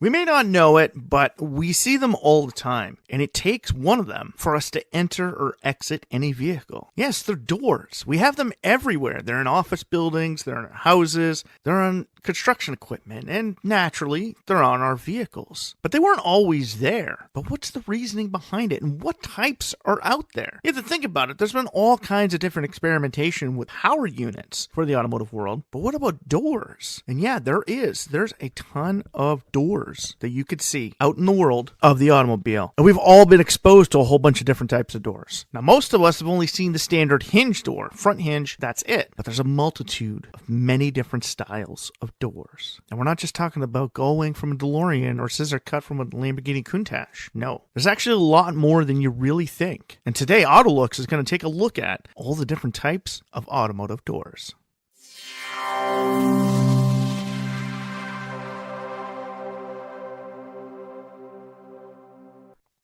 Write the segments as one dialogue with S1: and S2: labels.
S1: We may not know it, but we see them all the time, and it takes one of them for us to enter or exit any vehicle. Yes, they're doors. We have them everywhere. They're in office buildings, they're in houses, they're on construction equipment, and naturally, they're on our vehicles. But they weren't always there. But what's the reasoning behind it, and what types are out there? You have to think about it. There's been all kinds of different experimentation with power units for the automotive world, but what about doors? And yeah, there's a ton of doors that you could see out in the world of the automobile. And we've all been exposed to a whole bunch of different types of doors. Now, most of us have only seen the standard hinge door, front hinge, that's it. But there's a multitude of many different styles of doors. And we're not just talking about going from a DeLorean or scissor cut from a Lamborghini Countach. No, there's actually a lot more than you really think. And today, AutoLooks is going to take a look at all the different types of automotive doors.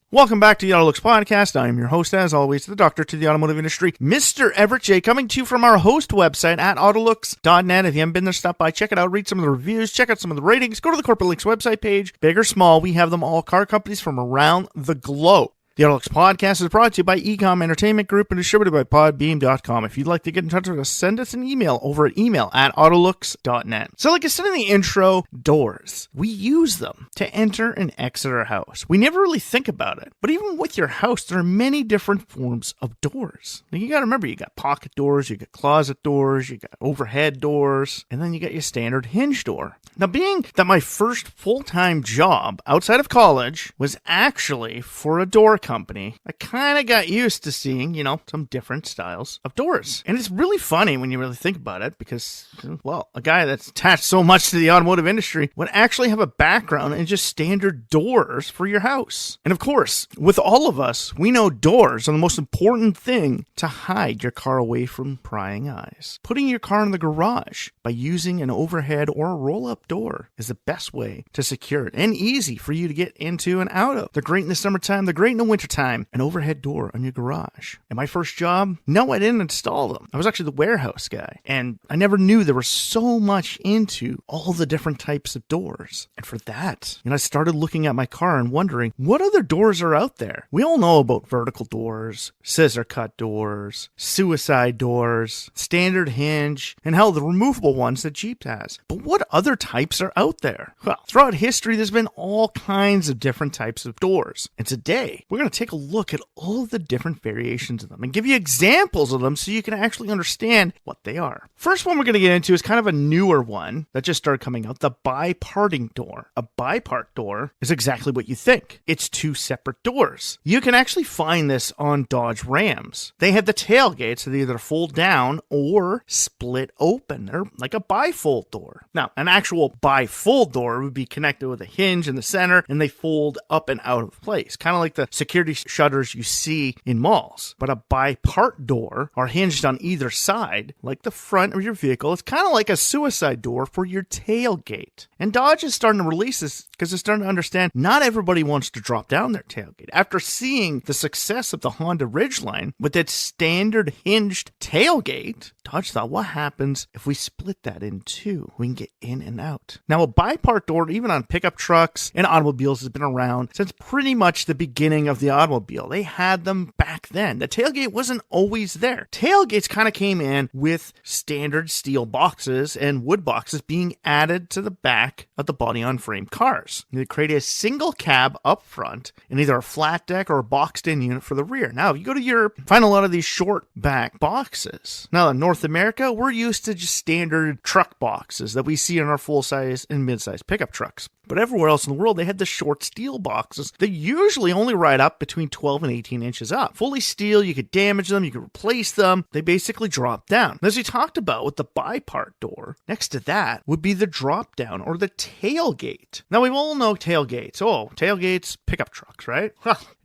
S1: Welcome back to the AutoLooks podcast. I am your host, as always, the doctor to the automotive industry, Mr. Everett J, coming to you from our host website at AutoLooks.net. If you haven't been there, stop by, check it out, read some of the reviews, check out some of the ratings, go to the Corporate Links website page, big or small. We have them all, car companies from around the globe. The AutoLooks podcast is brought to you by Ecom Entertainment Group and distributed by Podbeam.com. If you'd like to get in touch with us, send us an email over at email@autolooks.net. So like I said in the intro, doors. We use them to enter and exit our house. We never really think about it. But even with your house, there are many different forms of doors. Now, you got to remember, you got pocket doors, you got closet doors, you got overhead doors, and then you got your standard hinge door. Now, being that my first full-time job outside of college was actually for a door company, I kind of got used to seeing, some different styles of doors. And it's really funny when you really think about it because, well, a guy that's attached so much to the automotive industry would actually have a background in just standard doors for your house. And of course, with all of us, we know doors are the most important thing to hide your car away from prying eyes. Putting your car in the garage by using an overhead or a roll-up door is the best way to secure it and easy for you to get into and out of. They're great in the summertime, they're great in the wintertime, an overhead door on your garage. And my first job, no, I didn't install them. I was actually the warehouse guy. And I never knew there was so much into all the different types of doors. And for that, I started looking at my car and wondering, what other doors are out there? We all know about vertical doors, scissor cut doors, suicide doors, standard hinge, and hell, the removable ones that Jeep has. But what other types are out there? Well, throughout history, there's been all kinds of different types of doors. And today, we're going to take a look at all the different variations of them and give you examples of them so you can actually understand what they are. First one we're going to get into is kind of a newer one that just started coming out, the biparting door. A bipart door is exactly what you think. It's two separate doors. You can actually find this on Dodge Rams. They have the tailgates that either fold down or split open. They're like a bifold door. Now, an actual bifold door would be connected with a hinge in the center and they fold up and out of place, kind of like the security shutters you see in malls. But a bipart door are hinged on either side, like the front of your vehicle. It's kind of like a suicide door for your tailgate. And Dodge is starting to release this because they're starting to understand not everybody wants to drop down their tailgate. After seeing the success of the Honda Ridgeline with its standard hinged tailgate, Dodge thought, what happens if we split that in two? We can get in and out. Now, a bipart door, even on pickup trucks and automobiles, has been around since pretty much the beginning of the automobile. They had them back then. The tailgate wasn't always there. Tailgates kind of came in with standard steel boxes and wood boxes being added to the back of the body-on-frame cars. They created a single cab up front and either a flat deck or a boxed-in unit for the rear. Now, if you go to Europe, find a lot of these short back boxes. Now, in North America, we're used to just standard truck boxes that we see in our full-size and mid-size pickup trucks. But everywhere else in the world, they had the short steel boxes that usually only ride up between 12 and 18 inches up. Fully steel, you could damage them, you could replace them. They basically drop down. As we talked about with the bipart door, next to that would be the drop down or the tailgate. Now, we all know tailgates. Oh, tailgates, pickup trucks, right?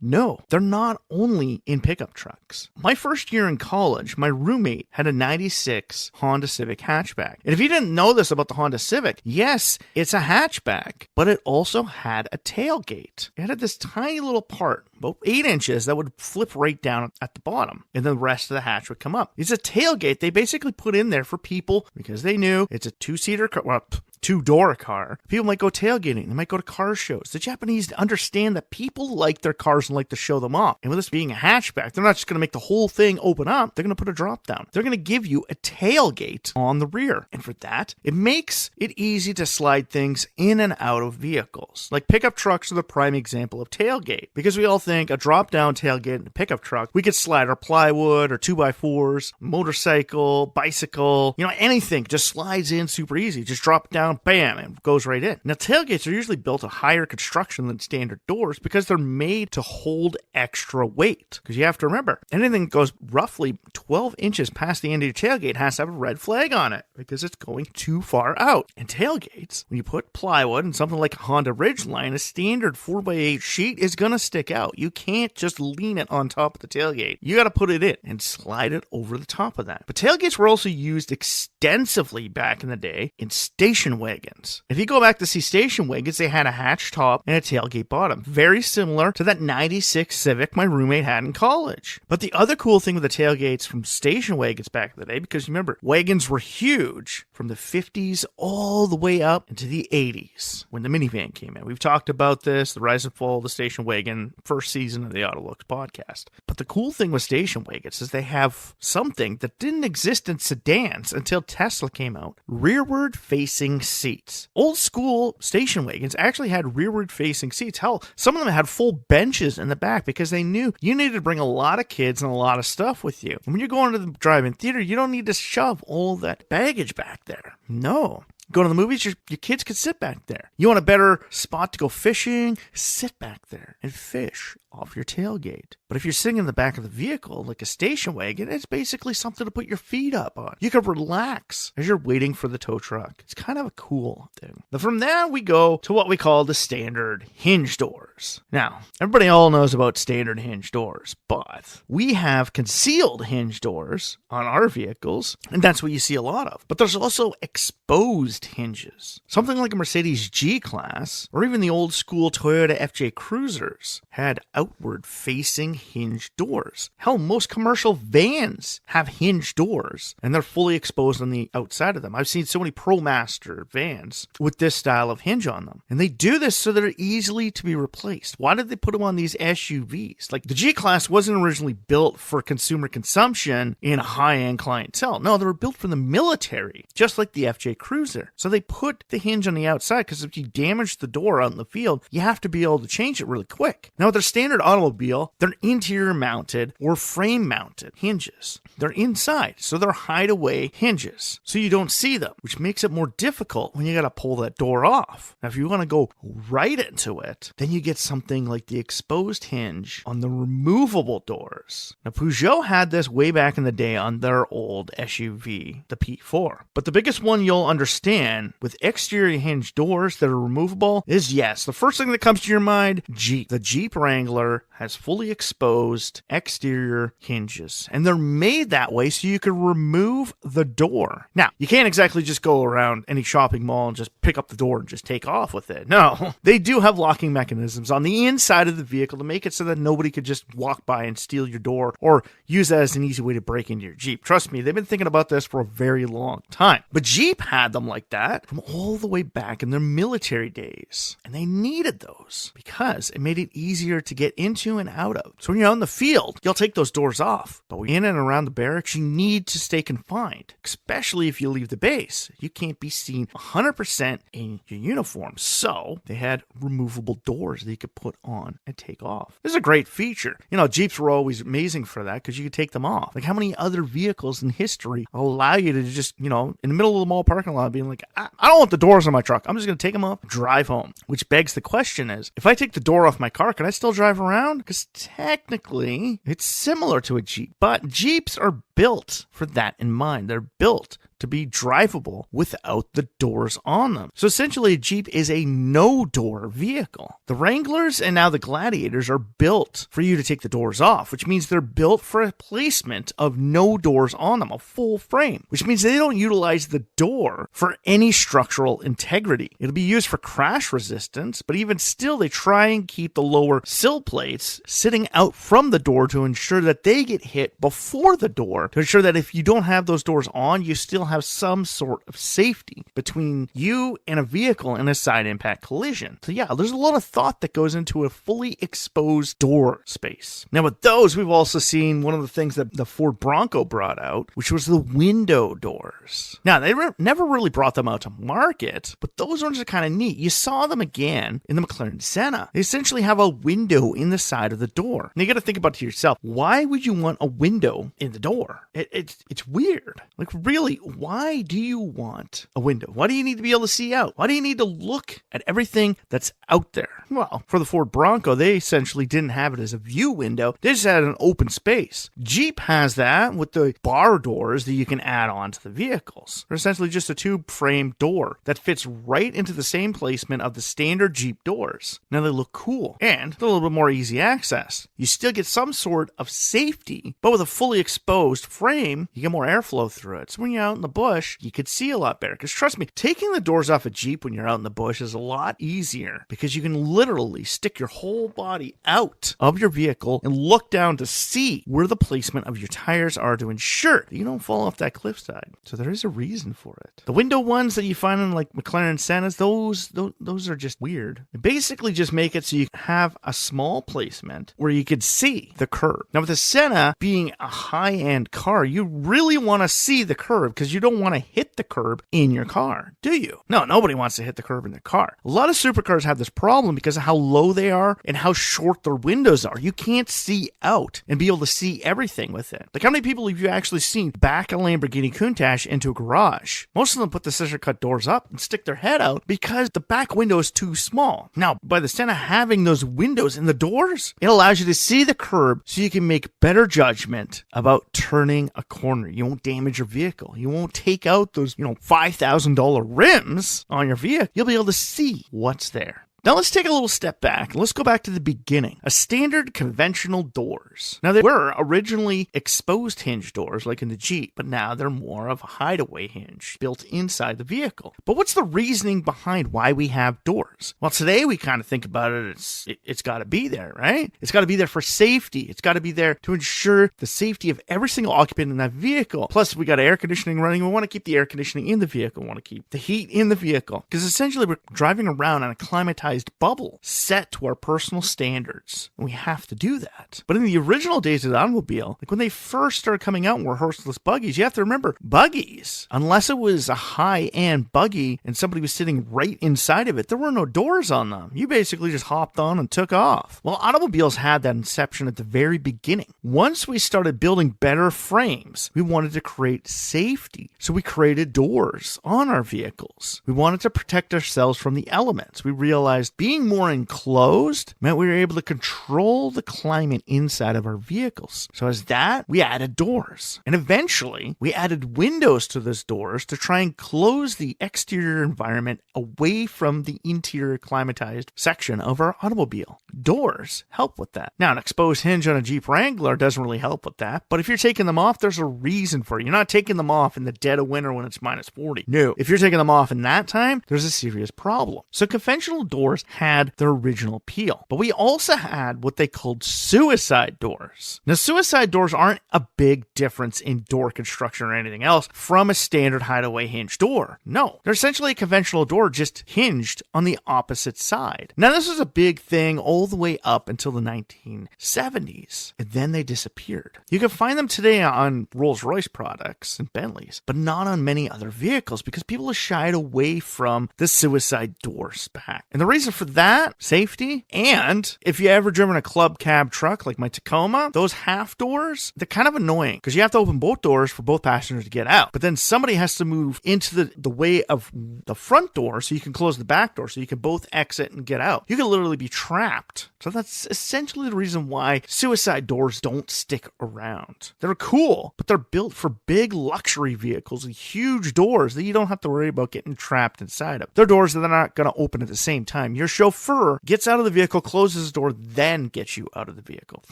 S1: No, they're not only in pickup trucks. My first year in college, my roommate had a 96 Honda Civic hatchback. And if you didn't know this about the Honda Civic, yes, it's a hatchback, but it also had a tailgate. It had this tiny little part, about 8 inches, that would flip right down at the bottom, and then the rest of the hatch would come up. It's a tailgate they basically put in there for people because they knew it's a two-seater car. Well, two-door car. People might go tailgating. They might go to car shows. The Japanese understand that people like their cars and like to show them off. And with this being a hatchback, they're not just going to make the whole thing open up. They're going to put a drop down. They're going to give you a tailgate on the rear. And for that, it makes it easy to slide things in and out of vehicles. Like pickup trucks are the prime example of tailgate, because we all think a drop down tailgate in a pickup truck, we could slide our plywood or 2x4s, motorcycle, bicycle, anything just slides in super easy. Just drop it down, bam, and it goes right in. Now, tailgates are usually built of higher construction than standard doors because they're made to hold extra weight. Because you have to remember, anything that goes roughly 12 inches past the end of your tailgate has to have a red flag on it because it's going too far out. And tailgates, when you put plywood and something like a Honda Ridgeline, a standard 4x8 sheet is going to stick out. You can't just lean it on top of the tailgate. You got to put it in and slide it over the top of that. But tailgates were also used extensively back in the day in station wagons. If you go back to see station wagons, they had a hatch top and a tailgate bottom. Very similar to that 96 Civic my roommate had in college. But the other cool thing with the tailgates from station wagons back in the day, because remember, wagons were huge from the 50s all the way up into the 80s when the minivan came in. We've talked about this, the rise and fall of the station wagon, first season of the AutoLooks podcast. But the cool thing with station wagons is they have something that didn't exist in sedans until Tesla came out. Rearward facing seats. Old school station wagons actually had rearward facing seats. Hell, some of them had full benches in the back because they knew you needed to bring a lot of kids and a lot of stuff with you. And when you're going to the drive-in theater, you don't need to shove all that baggage back there. No. Go to the movies, your kids could sit back there. You want a better spot to go fishing? Sit back there and fish off your tailgate. But if you're sitting in the back of the vehicle, like a station wagon, it's basically something to put your feet up on. You can relax as you're waiting for the tow truck. It's kind of a cool thing. But from there, we go to what we call the standard hinge doors. Now, everybody all knows about standard hinge doors, but we have concealed hinge doors on our vehicles, and that's what you see a lot of. But there's also exposed hinges. Something like a Mercedes G-Class, or even the old school Toyota FJ Cruisers, had outward facing hinge doors. Hell, most commercial vans have hinge doors and they're fully exposed on the outside of them. I've seen so many ProMaster vans with this style of hinge on them. And they do this so they're easily to be replaced. Why did they put them on these SUVs? Like the G-Class wasn't originally built for consumer consumption in a high-end clientele. No, they were built for the military, just like the FJ Cruiser. So they put the hinge on the outside because if you damage the door out in the field, you have to be able to change it really quick. Now, with their standard automobile, they're interior mounted or frame mounted hinges. They're inside, so they're hideaway hinges, so you don't see them, which makes it more difficult when you gotta pull that door off. Now, if you want to go right into it, then you get something like the exposed hinge on the removable doors. Now, Peugeot had this way back in the day on their old SUV, the P4. But the biggest one you'll understand with exterior hinge doors that are removable is, yes, the first thing that comes to your mind, Jeep. The Jeep Wrangler has fully exposed exterior hinges, and they're made that way so you can remove the door. Now, you can't exactly just go around any shopping mall and just pick up the door and just take off with it. No, they do have locking mechanisms on the inside of the vehicle to make it so that nobody could just walk by and steal your door or use that as an easy way to break into your Jeep. Trust me, they've been thinking about this for a very long time. But Jeep had them like that from all the way back in their military days, and they needed those because it made it easier to get into and out of. So when you're out in the field, you'll take those doors off. But when you're in and around the barracks, you need to stay confined, especially if you leave the base. You can't be seen 100% in your uniform. So they had removable doors that you could put on and take off. This is a great feature. Jeeps were always amazing for that because you could take them off. Like, how many other vehicles in history allow you to just, in the middle of the mall parking lot being like, I don't want the doors on my truck. I'm just going to take them off, drive home. Which begs the question is, if I take the door off my car, can I still drive around? Because technically, it's similar to a Jeep. But Jeeps are built for that in mind. They're built to be drivable without the doors on them. So essentially, a Jeep is a no-door vehicle. The Wranglers and now the Gladiators are built for you to take the doors off, which means they're built for a placement of no doors on them, a full frame, which means they don't utilize the door for any structural integrity. It'll be used for crash resistance, but even still, they try and keep the lower sill plates sitting out from the door to ensure that they get hit before the door, to ensure that if you don't have those doors on, you still have some sort of safety between you and a vehicle in a side impact collision. So yeah, there's a lot of thought that goes into a fully exposed door space. Now with those, we've also seen one of the things that the Ford Bronco brought out, which was the window doors. Now, they never really brought them out to market, but those ones are kind of neat. You saw them again in the McLaren Senna. They essentially have a window in the side of the door. Now, you got to think about it to yourself. Why would you want a window in the door? It's weird. Like, really, why do you want a window? Why do you need to be able to see out? Why do you need to look at everything that's out there? Well, for the Ford Bronco, they essentially didn't have it as a view window. They just had an open space. Jeep has that with the bar doors that you can add on to the vehicles. They're essentially just a tube frame door that fits right into the same placement of the standard Jeep doors. Now they look cool and they're a little bit more easy access. You still get some sort of safety, but with a fully exposed frame, you get more airflow through it. So when you're out in the bush, you could see a lot better. Because trust me, taking the doors off a Jeep when you're out in the bush is a lot easier because you can literally stick your whole body out of your vehicle and look down to see where the placement of your tires are to ensure that you don't fall off that cliffside. So there is a reason for it. The window ones that you find in like McLaren Sennas, those are just weird. They basically just make it so you have a small placement where you could see the curb. Now with the Senna being a high-end car, you really want to see the curb because you don't want to hit the curb in your car, do you? No, nobody wants to hit the curb in their car. A lot of supercars have this problem because of how low they are and how short their windows are. You can't see out and be able to see everything with it. Like how many people have you actually seen back a Lamborghini Countach into a garage? Most of them put the scissor cut doors up and stick their head out because the back window is too small. Now, by the Senna having those windows in the doors, it allows you to see the curb so you can make better judgment about turning a corner. You won't damage your vehicle. You won't take out those, $5,000 rims on your vehicle. You'll be able to see what's there. Now let's take a little step back and let's go back to the beginning. A standard conventional doors. Now they were originally exposed hinge doors like in the Jeep, but now they're more of a hideaway hinge built inside the vehicle. But what's the reasoning behind why we have doors? Well, today we kind of think about it, it's got to be there, right? It's got to be there for safety. It's got to be there to ensure the safety of every single occupant in that vehicle. Plus we got air conditioning running. We want to keep the air conditioning in the vehicle. We want to keep the heat in the vehicle because essentially we're driving around on a climatized bubble set to our personal standards. And we have to do that. But in the original days of the automobile, like when they first started coming out and were horseless buggies, you have to remember buggies, unless it was a high-end buggy and somebody was sitting right inside of it, there were no doors on them. You basically just hopped on and took off. Well, automobiles had that inception at the very beginning. Once we started building better frames, we wanted to create safety. So we created doors on our vehicles. We wanted to protect ourselves from the elements. We realized being more enclosed meant we were able to control the climate inside of our vehicles. So as that, we added doors. And eventually, we added windows to those doors to try and close the exterior environment away from the interior climatized section of our automobile. Doors help with that. Now, an exposed hinge on a Jeep Wrangler doesn't really help with that, but if you're taking them off, there's a reason for it. You're not taking them off in the dead of winter when it's minus 40. No, if you're taking them off in that time, there's a serious problem. So conventional doors had their original appeal, but we also had what they called suicide doors. Now, suicide doors aren't a big difference in door construction or anything else from a standard hideaway hinge door. No, they're essentially a conventional door just hinged on the opposite side. Now, this was a big thing all the way up until the 1970s, and then they disappeared. You can find them today on Rolls-Royce products and Bentleys, but not on many other vehicles because people have shied away from the suicide door spec. And the reason for that, safety, and if you ever driven a club cab truck like my Tacoma, those half doors, they're kind of annoying because you have to open both doors for both passengers to get out. But then somebody has to move into the way of the front door so you can close the back door so you can both exit and get out. You can literally be trapped. So that's essentially the reason why suicide doors don't stick around. They're cool, but they're built for big luxury vehicles with huge doors that you don't have to worry about getting trapped inside of. They're doors that are not going to open at the same time. Your chauffeur gets out of the vehicle, closes the door, then gets you out of the vehicle. It's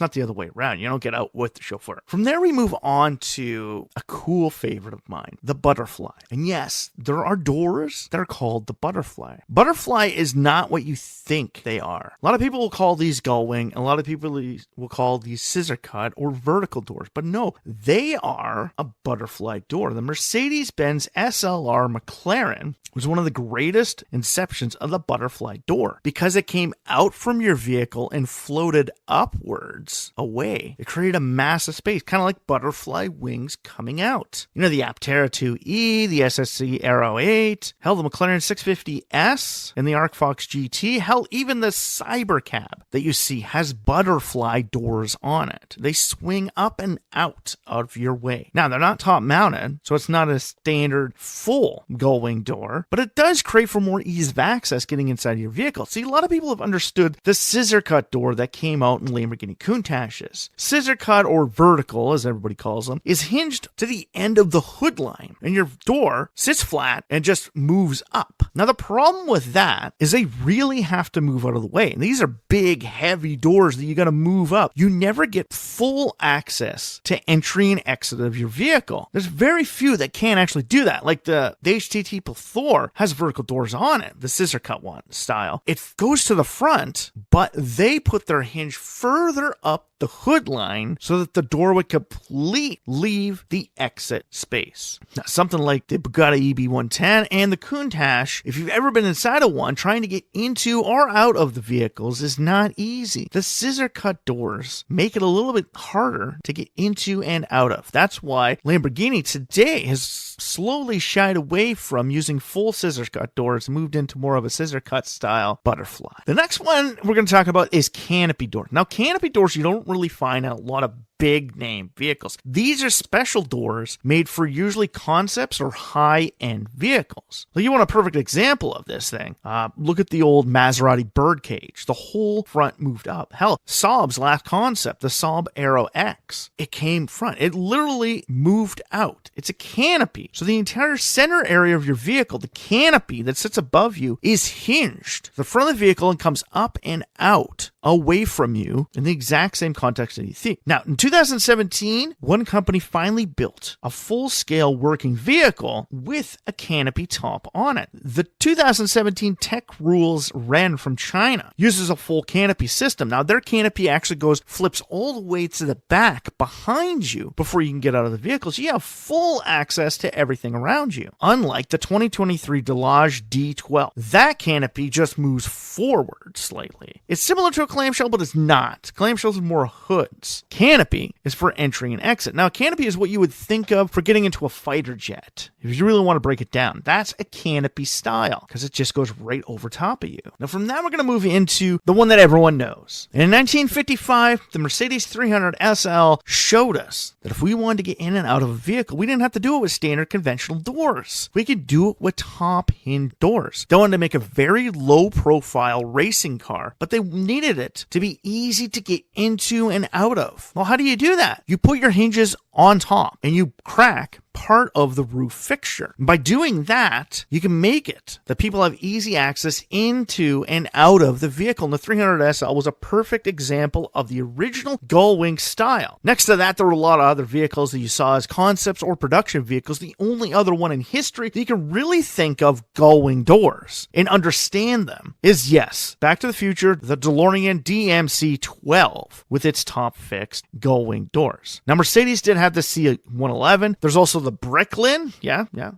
S1: not the other way around. You don't get out with the chauffeur. From there, we move on to a cool favorite of mine, the butterfly. And yes, there are doors that are called the butterfly. Butterfly is not what you think they are. A lot of people call these gull-wing, a lot of people will call these scissor cut or vertical doors, but no, they are a butterfly door. The Mercedes-Benz SLR McLaren was one of the greatest inceptions of the butterfly door because it came out from your vehicle and floated upwards away. It created a massive space, kind of like butterfly wings coming out. You know, the Aptera 2E, the SSC Aero 8, hell, the McLaren 650S and the ArcFox GT, hell, even the Cybercab that you see has butterfly doors on it. They swing up and out of your way. Now, they're not top mounted, so it's not a standard full gull-wing door, but it does create for more ease of access getting inside your vehicle. See, a lot of people have understood the scissor cut door that came out in Lamborghini Countaches. Scissor cut, or vertical as everybody calls them, is hinged to the end of the hood line, and your door sits flat and just moves up. Now, the problem with that is they really have to move out of the way, and these are big, heavy doors that you got to move up. You never get full access to entry and exit of your vehicle. There's very few that can actually do that. Like the HTT Thor has vertical doors on it, the scissor cut one style. It goes to the front, but they put their hinge further up the hood line so that the door would completely leave the exit space. Now, something like the Bugatti EB110 and the Countach, if you've ever been inside of one, trying to get into or out of the vehicles is not easy. The scissor cut doors make it a little bit harder to get into and out of. That's why Lamborghini today has slowly shied away from using full scissor cut doors and moved into more of a scissor cut style butterfly. The next one we're going to talk about is canopy doors. Now, canopy doors you don't really find in a lot of big name vehicles. These are special doors made for usually concepts or high-end vehicles. So you want a perfect example of this thing. Look at the old Maserati birdcage. The whole front moved up. Hell, Saab's last concept, the Saab Aero X, it came front. It literally moved out. It's a canopy. So the entire center area of your vehicle, the canopy that sits above you, is hinged to the front of the vehicle and comes up and out away from you in the exact same context that you think. Now, in 2017, one company finally built a full-scale working vehicle with a canopy top on it. The 2017 Tech Rules Ren from China uses a full canopy system. Now, their canopy actually flips all the way to the back behind you before you can get out of the vehicle, so you have full access to everything around you. Unlike the 2023 Delage D12, that canopy just moves forward slightly. It's similar to a clamshell, but it's not. Clamshells are more hoods. Canopy is for entry and exit. Now, a canopy is what you would think of for getting into a fighter jet. If you really want to break it down, that's a canopy style because it just goes right over top of you. Now, from that, we're going to move into the one that everyone knows. In 1955, the Mercedes 300 SL showed us that if we wanted to get in and out of a vehicle, we didn't have to do it with standard conventional doors. We could do it with top hinge doors. They wanted to make a very low profile racing car, but they needed it to be easy to get into and out of. Well, how do you do that? You put your hinges on top and you crack part of the roof fixture. By doing that, you can make it that people have easy access into and out of the vehicle. And the 300 SL was a perfect example of the original gull-wing style. Next to that, there were a lot of other vehicles that you saw as concepts or production vehicles. The only other one in history that you can really think of gull-wing doors and understand them is, yes, Back to the Future, the DeLorean DMC-12 with its top fixed gull-wing doors. Now, Mercedes did have the C111. There's also the Bricklin,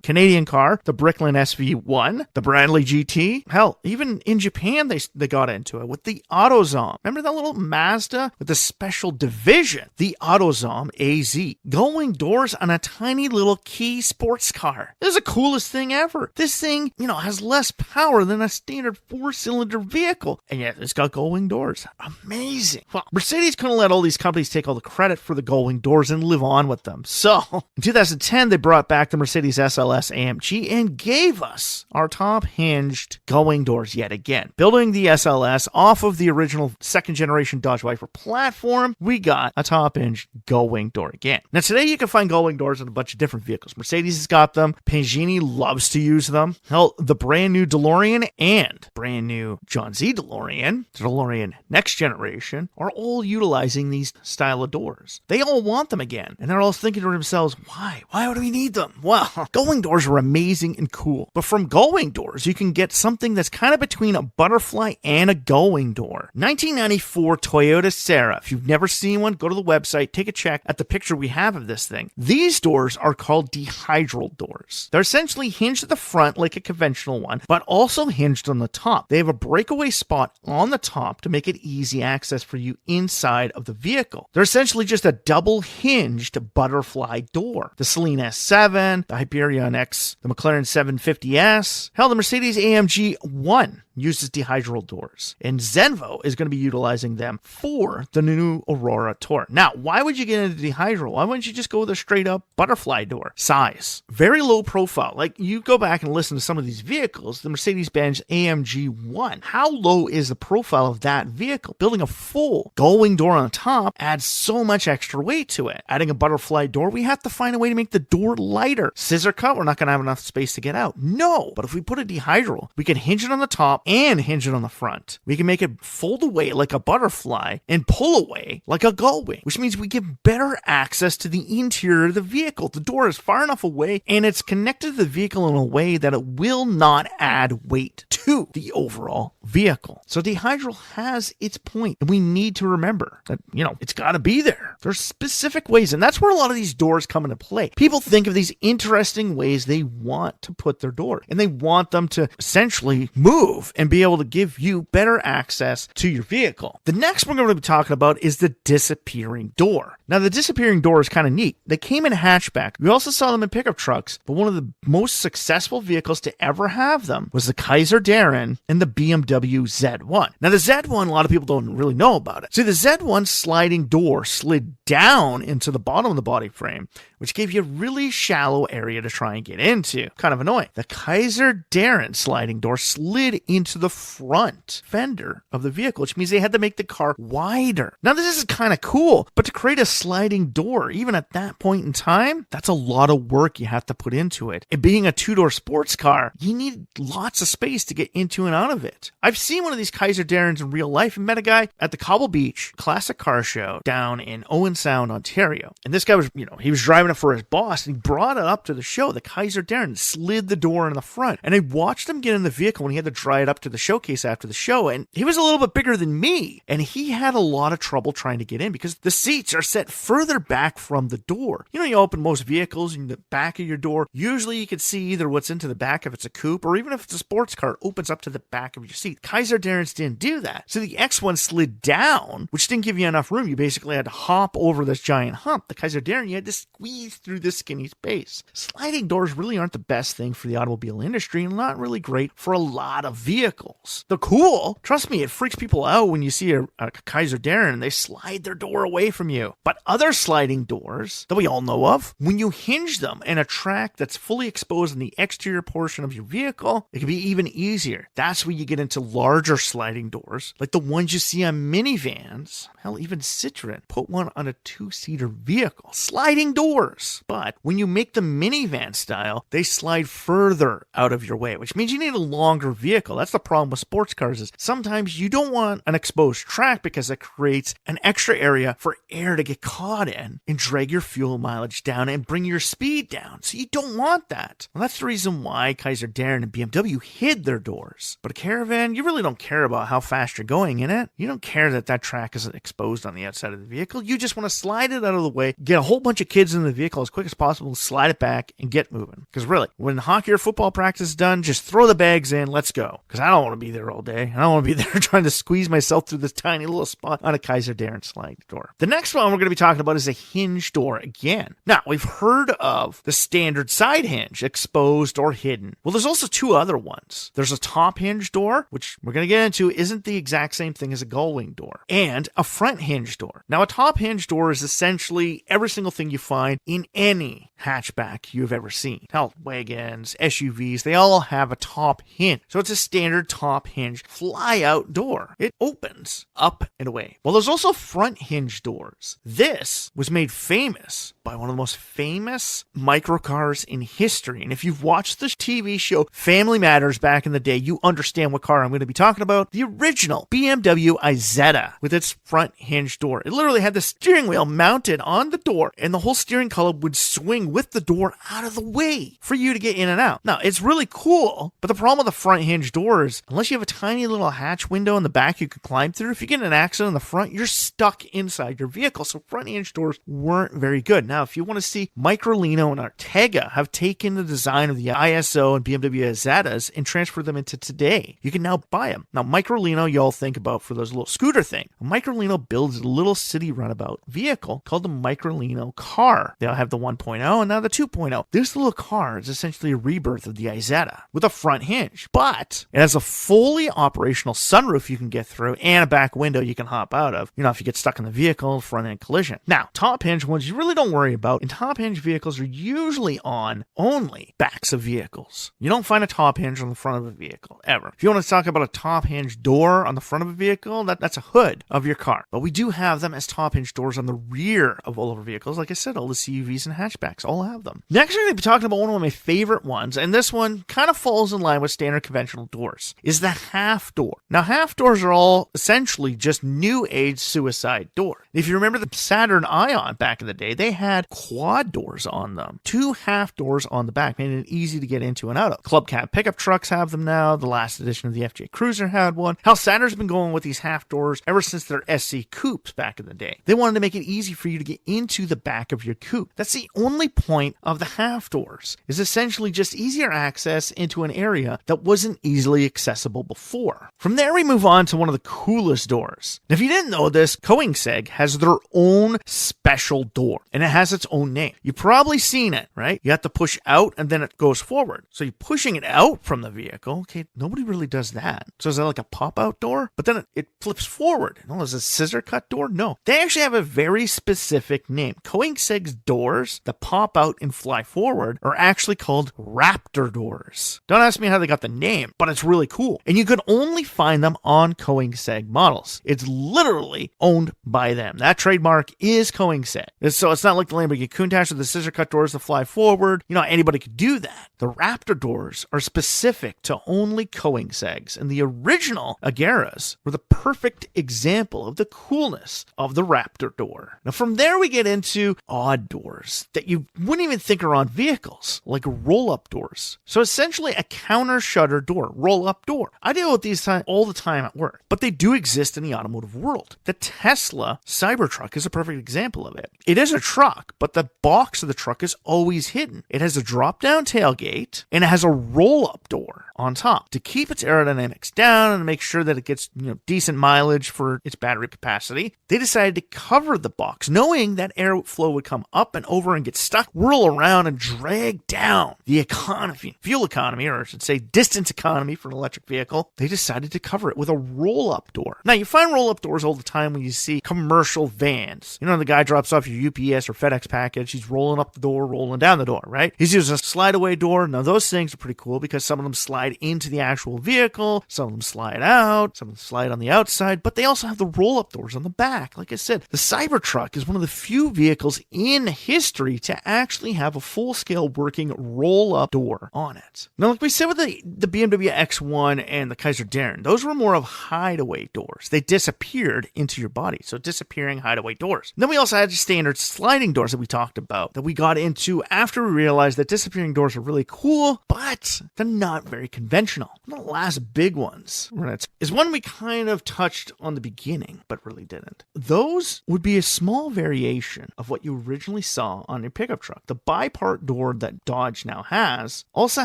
S1: Canadian car, the Bricklin SV1, the Bradley GT. Hell, even in Japan, they got into it with the AutoZom. Remember that little Mazda with the special division? The AutoZom AZ. Gull-wing doors on a tiny little key sports car. This is the coolest thing ever. This thing, has less power than a standard 4-cylinder vehicle, and yet it's got gull-wing doors. Amazing. Well, Mercedes couldn't let all these companies take all the credit for the gull-wing doors and live on with them. So, in 2010, they brought back the Mercedes SLS AMG and gave us our top-hinged gull-wing doors yet again. Building the SLS off of the original second-generation Dodge Viper platform, we got a top-hinged gull-wing door again. Now, today you can find gull-wing doors in a bunch of different vehicles. Mercedes has got them. Pagani loves to use them. Hell, the brand new DeLorean and brand new John Z. DeLorean, the DeLorean Next Generation, are all utilizing these style of doors. They all want them again, and they're all thinking to themselves, why Why would we need them? Well, going doors are amazing and cool, but from going doors, you can get something that's kind of between a butterfly and a going door. 1994 Toyota Serra. If you've never seen one, go to the website, take a check at the picture we have of this thing. These doors are called dihedral doors. They're essentially hinged at the front like a conventional one, but also hinged on the top. They have a breakaway spot on the top to make it easy access for you inside of the vehicle. They're essentially just a double hinged butterfly door. The Celine S7, the Hyperion X, the McLaren 750S, hell, the Mercedes AMG 1 uses dihedral doors, and Zenvo is going to be utilizing them for the new Aurora Tour. Now, why would you get into dihedral? Why wouldn't you just go with a straight up butterfly door? Size. Very low profile. Like, you go back and listen to some of these vehicles, the Mercedes-Benz AMG 1. How low is the profile of that vehicle? Building a full going door on the top adds so much extra weight to it. Adding a butterfly door, we have to find a way to make the door lighter. Scissor cut, we're not going to have enough space to get out. No, but if we put a dihedral, we can hinge it on the top and hinge it on the front. We can make it fold away like a butterfly and pull away like a gullwing, which means we get better access to the interior of the vehicle. The door is far enough away and it's connected to the vehicle in a way that it will not add weight to the overall vehicle. So dihedral has its point, and we need to remember that, it's got to be there. There's specific ways, and that's where a lot of these doors come into play. People think of these interesting ways they want to put their door, and they want them to essentially move and be able to give you better access to your vehicle. The next one we're going to be talking about is the disappearing door. Now, the disappearing door is kind of neat. They came in hatchback. We also saw them in pickup trucks, but one of the most successful vehicles to ever have them was the Kaiser Darren and the BMW Z1. Now, the Z1, a lot of people don't really know about it. See, the Z1 sliding door slid down into the bottom of the body frame, which gave you a really shallow area to try and get into. Kind of annoying. The Kaiser Darren sliding door slid into the front fender of the vehicle, which means they had to make the car wider. Now, this is kind of cool, but to create a sliding door, even at that point in time, that's a lot of work you have to put into it. And being a two-door sports car, you need lots of space to get into and out of it. I've seen one of these Kaiser Darrens in real life and met a guy at the Cobble Beach Classic Car Show down in Owen Sound, Ontario. And this guy was, he was driving it for his boss, and he brought it up to the show. The Kaiser Darren slid the door in the front, and I watched him get in the vehicle when he had to dry it up to the showcase after the show, and he was a little bit bigger than me, and he had a lot of trouble trying to get in because the seats are set further back from the door. You open most vehicles in the back of your door, usually you can see either what's into the back if it's a coupe, or even if it's a sports car, it opens up to the back of your seat. Kaiser Darrens didn't do that. So the X1 slid down, which didn't give you enough room. You basically had to hop over this giant hump. The Kaiser Darren, you had to squeeze through this skinny space. Sliding doors really aren't the best thing for the automobile industry and not really great for a lot of vehicles. They're cool. Trust me, it freaks people out when you see a Kaiser Darren and they slide their door away from you. But other sliding doors that we all know of, when you hinge them in a track that's fully exposed in the exterior portion of your vehicle, it can be even easier. That's where you get into larger sliding doors, like the ones you see on minivans. Hell, even Citroen put one on a two-seater vehicle. Sliding doors. But when you make the minivan style, they slide further out of your way, which means you need a longer vehicle. That's the problem with sports cars, is sometimes you don't want an exposed track because it creates an extra area for air to get caught in and drag your fuel mileage down and bring your speed down. So you don't want that. Well, that's the reason why Kaiser Darren and BMW hid their doors. But a Caravan, you really don't care about how fast you're going in it. You don't care that that track isn't exposed on the outside of the vehicle. You just want to slide it out of the way, get a whole bunch of kids in the vehicle as quick as possible, slide it back, and get moving. Because really, when hockey or football practice is done, just throw the bags in, let's go. Because I don't want to be there all day. I don't want to be there trying to squeeze myself through this tiny little spot on a Kaiser Darren slide door. The next one we're going to be talking about is a hinge door again. Now, we've heard of the standard side hinge, exposed or hidden. Well, there's also two other ones. There's a top hinge door, which we're going to get into isn't the exact same thing as a gullwing door, and a front hinge door. Now, a top hinge door is essentially every single thing you find in any hatchback you've ever seen. Hell, wagons, SUVs, they all have a top hinge. So it's a standard top hinge fly-out door. It opens up and away. Well, there's also front hinge doors. This was made famous by one of the most famous microcars in history. And if you've watched the TV show Family Matters back in the day, you understand what car I'm going to be talking about. The original BMW Isetta with its front hinge door. It literally had the steering wheel mounted on the door, and the whole steering color would swing with the door out of the way for you to get in and out. Now, it's really cool, but the problem with the front hinge door is, unless you have a tiny little hatch window in the back you could climb through, if you get in an accident in the front, you're stuck inside your vehicle. So front hinge doors weren't very good. Now, if you want to see, Microlino and Ortega have taken the design of the ISO and BMW Azettas and transferred them into today. You can now buy them. Now, Microlino, y'all think about for those little scooter thing. Microlino builds a little city runabout vehicle called the Microlino car. They'll have the 1.0 and now the 2.0. This little car is essentially a rebirth of the Izetta with a front hinge, but it has a fully operational sunroof you can get through and a back window you can hop out of, if you get stuck in the vehicle, front end collision. Now, top hinge ones you really don't worry about, and top hinge vehicles are usually on only backs of vehicles. You don't find a top hinge on the front of a vehicle, ever. If you want to talk about a top hinge door on the front of a vehicle, that's a hood of your car. But we do have them as top hinge doors on the rear of all of our vehicles. Like I said, all the CUVs and hatchbacks all have them. Next, we're going to be talking about one of my favorite ones, and this one kind of falls in line with standard conventional doors, is the half door. Now, half doors are all essentially just new age suicide doors. If you remember the Saturn Ion back in the day, they had quad doors on them. 2 half doors on the back, making it easy to get into and out of. Club cab pickup trucks have them now. The last edition of the FJ Cruiser had one. Hell, Saturn's been going with these half doors ever since their SC coupes back in the day. They wanted to make it easy for you to get into the back of your coupe. That's the only point of the half doors, is essentially just easier access into an area that wasn't easily accessible before. From there, we move on to one of the coolest doors. Now, if you didn't know this, Koenigsegg has their own special door, and it has its own name. You've probably seen it, right? You have to push out and then it goes forward. So you're pushing it out from the vehicle. Okay, nobody really does that. So is that like a pop-out door? But then it flips forward. No, is it a scissor cut door? No. They actually have a very specific name. Koenigsegg's doors that pop out and fly forward are actually called Raptor doors. Don't ask me how they got the name, but it's really cool. And you could only find them on Koenigsegg models. It's literally owned by them. That trademark is Koenigsegg. So it's not like the Lamborghini Countach with the scissor cut doors that fly forward. Anybody could do that. The Raptor doors are specific to only Koenigsegg's, and the original Agueras were the perfect example of the coolness of the Raptor door. Now, from there, we get into odd doors that you wouldn't even think are on vehicles, like roll-up doors. So essentially a counter shutter door, roll-up door. I deal with these all the time at work, but they do exist in the automotive world. The Tesla Cybertruck is a perfect example of it. It is a truck, but the box of the truck is always hidden. It has a drop-down tailgate, and it has a roll-up door on top to keep its aerodynamics down and make sure that it gets decent mileage for its battery capacity. They decided to cover the box, knowing that airflow would come up and over and get stuck, whirl around, and drag down the economy, fuel economy, or I should say distance economy for an electric vehicle. They decided to cover it with a roll-up door. Now, you find roll-up doors all the time when you see commercial vans. The guy drops off your UPS or FedEx package, he's rolling up the door, rolling down the door, right? He's using a slide-away door. Now, those things are pretty cool because some of them slide into the actual vehicle, some of them slide out, some of them slide on the outside, but they also have the roll-up doors on the back. Like I said, the Cybertruck is one of the few vehicles in history to actually have a full-scale working roll-up door on it. Now, like we said with the BMW X1 and the Kaiser Darren, those were more of hideaway doors. They disappeared into your body, so disappearing hideaway doors. Then we also had standard sliding doors that we talked about, that we got into after we realized that disappearing doors are really cool, but they're not very conventional. One of the last big ones is one we kind of touched on the beginning, but really didn't. Those would be a small variation of what you originally saw on your pickup truck. The bipart door that Dodge now has also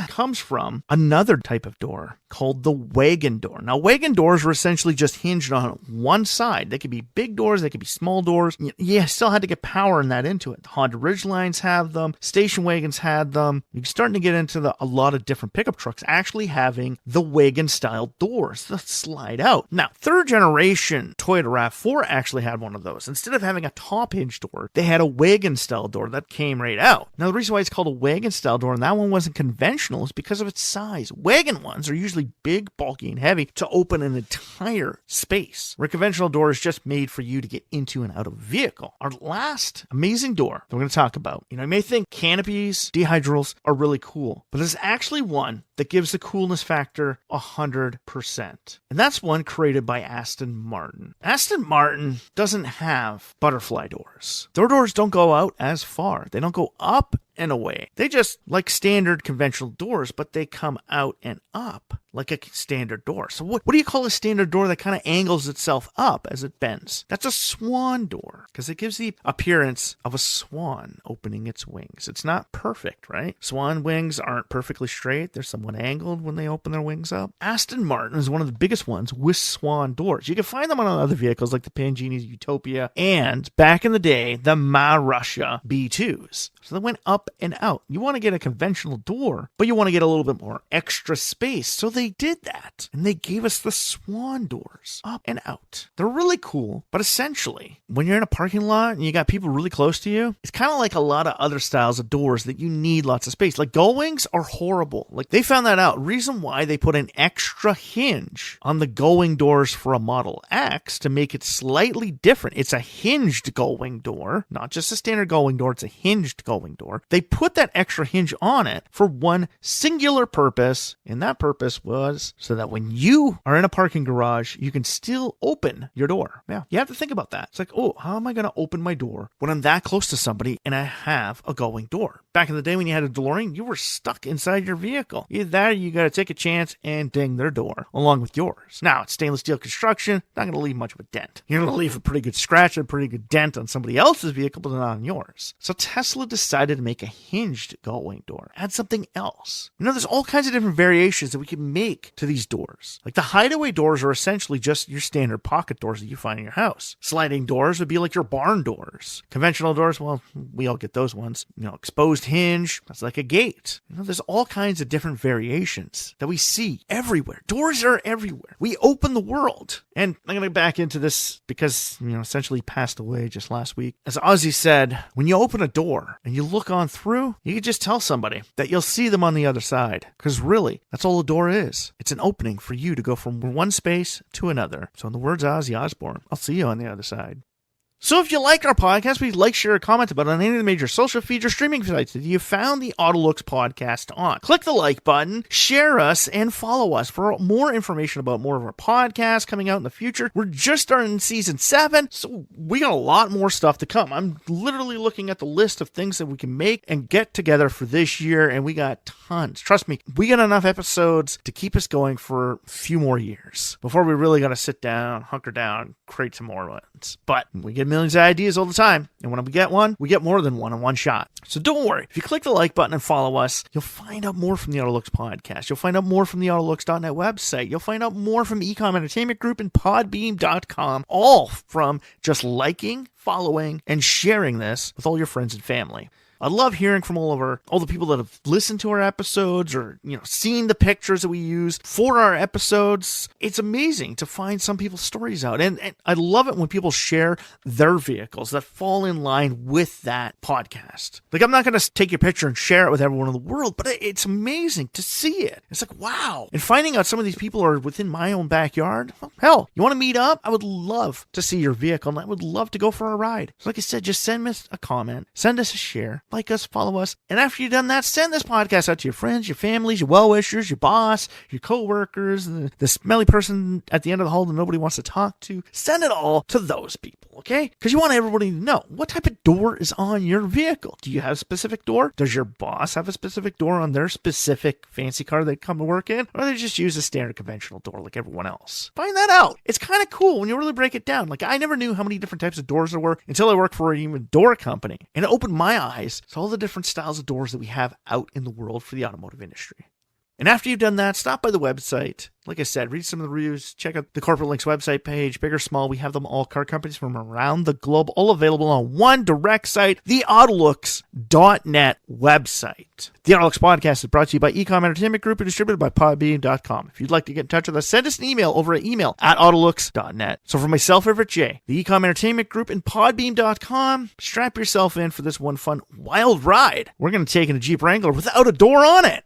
S1: comes from another type of door called the wagon door. Now, wagon doors were essentially just hinged on one side. They could be big doors, they could be small doors. You still had to get power in that into it. The Honda Ridgelines have them, station wagons had them. You're starting to get into a lot of different pickup trucks actually having the wagon-style doors that slide out. Now, third generation Toyota RAV4 actually had one of those. Instead of having a top hinge door, they had a wagon-style door that came right out. Now, the reason why it's called a wagon-style door and that one wasn't conventional is because of its size. Wagon ones are usually big, bulky, and heavy to open an entire space, where a conventional door is just made for you to get into and out of a vehicle. Our last amazing door that we're going to talk about, you may think canopies, dehydrals are really cool, but there's actually one that gives the coolness factor 100%. And that's one created by Aston Martin. Aston Martin doesn't have butterfly doors. Their doors don't go out as far. They don't go up and away. They just like standard conventional doors, but they come out and up like a standard door. So what do you call a standard door that kind of angles itself up as it bends? That's a swan door, because it gives the appearance of a swan opening its wings. It's not perfect, right? Swan wings aren't perfectly straight. They're somewhat angled when they open their wings up. Aston Martin is one of the biggest ones with swan doors. You can find them on other vehicles like the Pangini's Utopia and, back in the day, the Marussia B2s. So they went up and out. You want to get a conventional door, but you want to get a little bit more extra space. So they did that, and they gave us the swan doors up and out. They're really cool, but essentially, when you're in a parking lot and you got people really close to you, it's kind of like a lot of other styles of doors that you need lots of space. Like gull wings are horrible. Like they found that out. Reason why they put an extra hinge on the gull wing doors for a Model X to make it slightly different. It's a hinged gull wing door, not just a standard gull wing door. It's a hinged gull wing door. They put that extra hinge on it for one singular purpose, and that purpose was so that when you are in a parking garage, you can still open your door. Yeah, you have to think about that. It's like, oh, how am I going to open my door when I'm that close to somebody and I have a gull wing door? Back in the day when you had a DeLorean, you were stuck inside your vehicle. Either that or you got to take a chance and ding their door along with yours. Now, it's stainless steel construction, not going to leave much of a dent. You're going to leave a pretty good scratch and a pretty good dent on somebody else's vehicle, but not on yours. So Tesla decided to make a hinged gull wing door. Add something else. You know, there's all kinds of different variations that we can make to these doors. Like the hideaway doors are essentially just your standard pocket doors that you find in your house. Sliding doors would be like your barn doors. Conventional doors, well, we all get those ones. You know, exposed hinge, that's like a gate. You know, there's all kinds of different variations that we see everywhere. Doors are everywhere. We open the world. And I'm going to back into this because, you know, essentially passed away just last week. As Ozzy said, when you open a door and you look on through, you can just tell somebody that you'll see them on the other side. Because really, that's all a door is. It's an opening for you to go from one space to another. So in the words of Ozzy Osbourne, I'll see you on the other side. So if you like our podcast, please like, share, or comment about it on any of the major social feeds or streaming sites that you found the AutoLooks podcast on. Click the like button, share us, and follow us for more information about more of our podcasts coming out in the future. We're just starting season 7, so we got a lot more stuff to come. I'm literally looking at the list of things that we can make and get together for this year, and we got tons. Trust me, we got enough episodes to keep us going for a few more years before we really got to sit down, hunker down, create some more ones. But we get millions of ideas all the time, and when we get one, we get more than one in one shot. So don't worry. If you click the like button and follow us, you'll find out more from the AutoLooks podcast. You'll find out more from the AutoLooks.net website. You'll find out more from Ecom Entertainment Group and Podbeam.com, all from just liking, following, and sharing this with all your friends and family. I love hearing from all the people that have listened to our episodes or, you know, seen the pictures that we use for our episodes. It's amazing to find some people's stories out. And I love it when people share their vehicles that fall in line with that podcast. Like, I'm not going to take your picture and share it with everyone in the world, but it's amazing to see it. It's like, wow. And finding out some of these people are within my own backyard. Well, hell, you want to meet up? I would love to see your vehicle, and I would love to go for a ride. So like I said, just send us a comment, send us a share, like us, follow us, and after you've done that, send this podcast out to your friends, your families, your well-wishers, your boss, your co-workers, the smelly person at the end of the hall that nobody wants to talk to. Send it all to those people, okay? Because you want everybody to know what type of door is on your vehicle. Do you have a specific door? Does your boss have a specific door on their specific fancy car they come to work in? Or they just use a standard conventional door like everyone else? Find that out. It's kind of cool when you really break it down. Like, I never knew how many different types of doors there were until I worked for an even door company. And it opened my eyes to all the different styles of doors that we have out in the world for the automotive industry. And after you've done that, stop by the website. Like I said, read some of the reviews, check out the Corporate Links website page, big or small. We have them all, car companies from around the globe, all available on one direct site, the AutoLooks.net website. The AutoLooks podcast is brought to you by Ecom Entertainment Group and distributed by Podbean.com. If you'd like to get in touch with us, send us an email over at email@AutoLooks.net. So for myself, Everett J., the Ecom Entertainment Group and Podbean.com, strap yourself in for this one fun, wild ride. We're going to take in a Jeep Wrangler without a door on it.